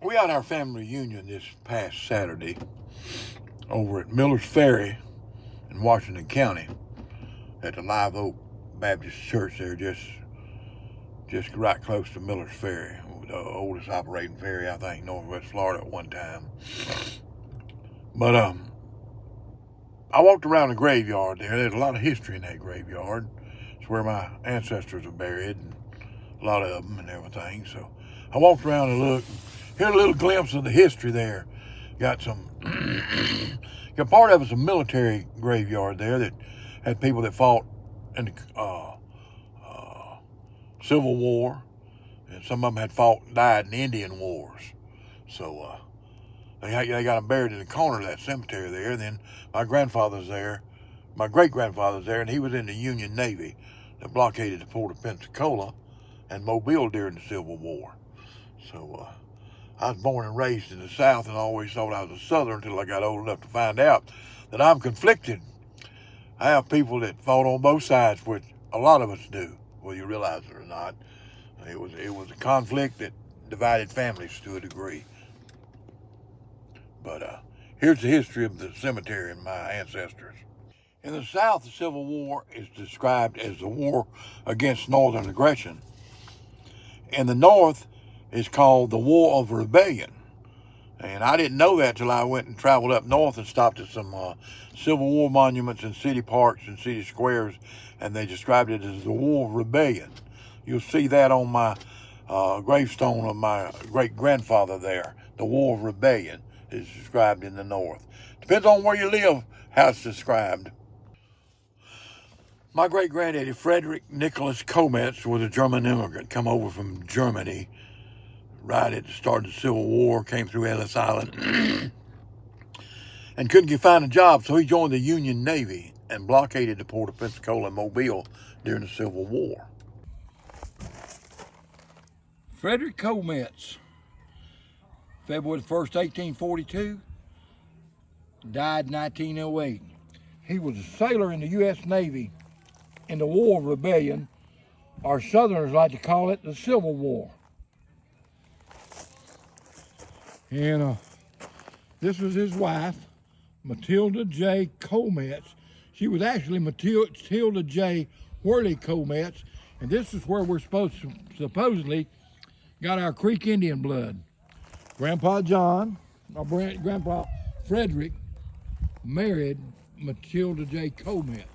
We had our family reunion this past Saturday over at Miller's Ferry in Washington County at the Live Oak Baptist Church there, just right close to Miller's Ferry, the oldest operating ferry, I think, Northwest Florida at one time. But I walked around the graveyard there. There's a lot of history in that graveyard. It's where my ancestors are buried, and a lot of them and everything. So I walked around and looked, heard a little glimpse of the history there. Got part of it's a military graveyard there that had people that fought in the Civil War, and some of them had fought and died in Indian wars. So they got them buried in the corner of that cemetery there. And then my grandfather's there, my great-grandfather's there, and he was in the Union Navy that blockaded the port of Pensacola and Mobile during the Civil War. So I was born and raised in the South and always thought I was a Southern until I got old enough to find out that I'm conflicted. I have people that fought on both sides, which a lot of us do, whether you realize it or not. It was a conflict that divided families to a degree. But here's the history of the cemetery and my ancestors. In the South, the Civil War is described as the war against Northern aggression. In the North, it's called the War of Rebellion. And I didn't know that till I went and traveled up north and stopped at some Civil War monuments and city parks and city squares, and they described it as the War of Rebellion. You'll see that on my gravestone of my great-grandfather there. The War of Rebellion is described in the North. Depends on where you live, how it's described. My great-granddaddy, Frederick Nicholas Kometz, was a German immigrant, come over from Germany right at the start of the Civil War, came through Ellis Island, and couldn't find a job, so he joined the Union Navy and blockaded the port of Pensacola and Mobile during the Civil War. Frederick Kometz, February 1st, 1842, died in 1908. He was a sailor in the U.S. Navy in the War of Rebellion, or Southerners like to call it the Civil War. And this was his wife, Matilda J. Kometz. She was actually Matilda J. Whirly Kometz, and this is where we're supposedly got our Creek Indian blood. Grandpa John, or Grandpa Frederick, married Matilda J. Kometz.